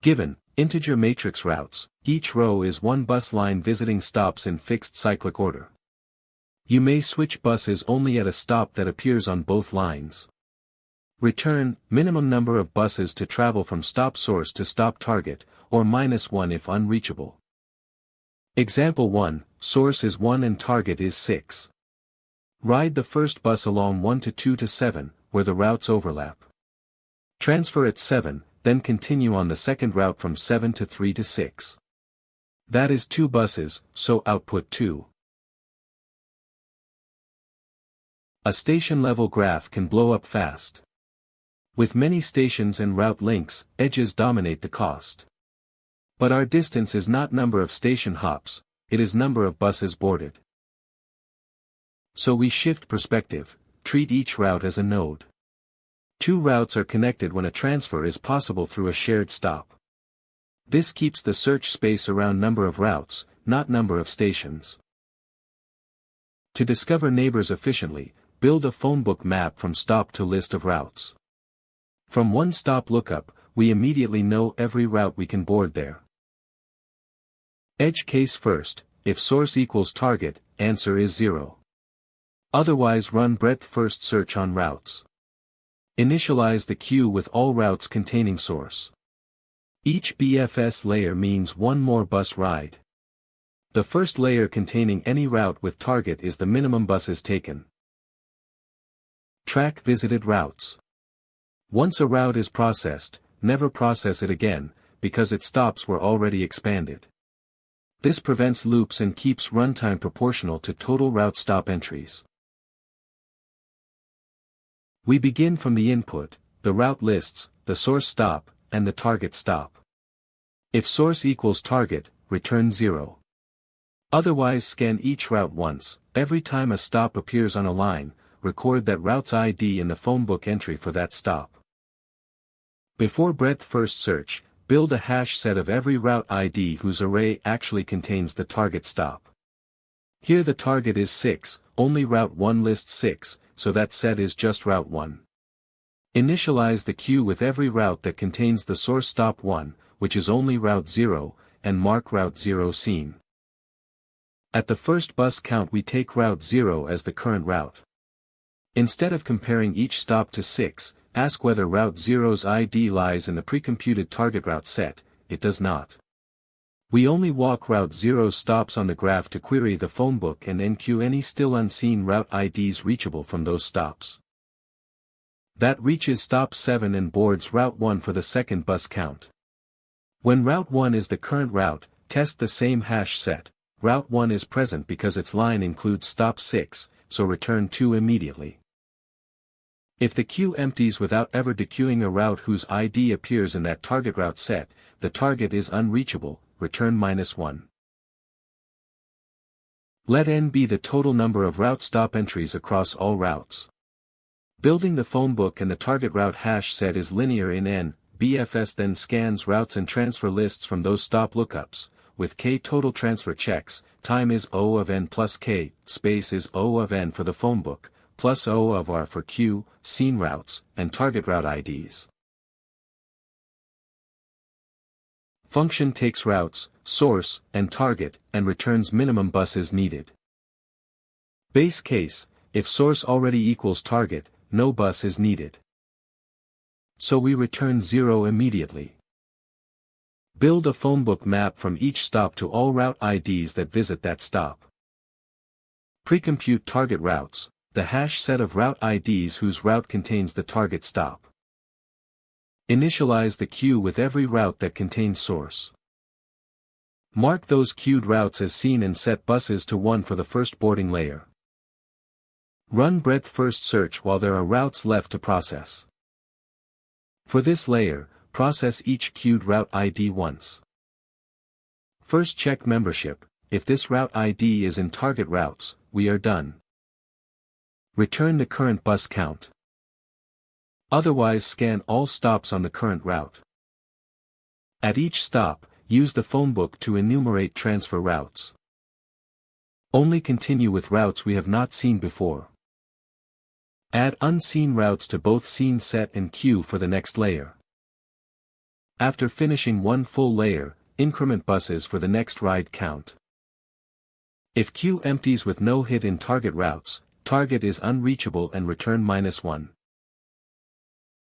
Given, integer matrix routes, each row is one bus line visiting stops in fixed cyclic order. You may switch buses only at a stop that appears on both lines. Return, minimum number of buses to travel from stop source to stop target, or -1 if unreachable. Example 1, source is 1 and target is 6. Ride the first bus along 1 to 2 to 7, where the routes overlap. Transfer at 7, then continue on the second route from 7 to 3 to 6. That is 2 buses, so output 2. A station-level graph can blow up fast. With many stations and route links, edges dominate the cost. But our distance is not number of station hops, it is number of buses boarded. So we shift perspective, treat each route as a node. 2 routes are connected when a transfer is possible through a shared stop. This keeps the search space around number of routes, not number of stations. To discover neighbors efficiently, build a phonebook map from stop to list of routes. From one stop lookup, we immediately know every route we can board there. Edge case first, if source equals target, answer is 0. Otherwise run breadth first search on routes. Initialize the queue with all routes containing source. Each BFS layer means one more bus ride. The first layer containing any route with target is the minimum buses taken. Track visited routes. Once a route is processed, never process it again, because its stops were already expanded. This prevents loops and keeps runtime proportional to total route stop entries. We begin from the input, the route lists, the source stop, and the target stop. If source equals target, return 0. Otherwise scan each route once. Every time a stop appears on a line, record that route's ID in the phonebook entry for that stop. Before breadth first search, build a hash set of every route ID whose array actually contains the target stop. Here the target is 6, only route 1 lists 6, so that set is just route 1. Initialize the queue with every route that contains the source stop 1, which is only route 0, and mark route 0 seen. At the first bus count we take route 0 as the current route. Instead of comparing each stop to 6, ask whether route 0's ID lies in the precomputed target route set. It does not. We only walk route 0 stops on the graph to query the phonebook and then queue any still unseen route IDs reachable from those stops. That reaches stop 7 and boards route 1 for the second bus count. When route 1 is the current route, test the same hash set. Route 1 is present because its line includes stop 6, so return 2 immediately. If the queue empties without ever dequeuing a route whose ID appears in that target route set, the target is unreachable, return -1. Let n be the total number of route stop entries across all routes. Building the phonebook and the target route hash set is linear in n. BFS then scans routes and transfer lists from those stop lookups, with k total transfer checks. Time is O of n plus k, space is O of n for the phonebook, plus O of R for queue, seen routes, and target route IDs. Function takes routes, source, and target, and returns minimum buses needed. Base case, if source already equals target, no bus is needed. So we return 0 immediately. Build a phonebook map from each stop to all route IDs that visit that stop. Precompute target routes, the hash set of route IDs whose route contains the target stop. Initialize the queue with every route that contains source. Mark those queued routes as seen and set buses to 1 for the first boarding layer. Run breadth first search while there are routes left to process. For this layer, process each queued route ID once. First check membership. If this route ID is in target routes, we are done. Return the current bus count. Otherwise scan all stops on the current route. At each stop, use the phonebook to enumerate transfer routes. Only continue with routes we have not seen before. Add unseen routes to both seen set and queue for the next layer. After finishing one full layer, increment buses for the next ride count. If queue empties with no hit in target routes, target is unreachable and return -1.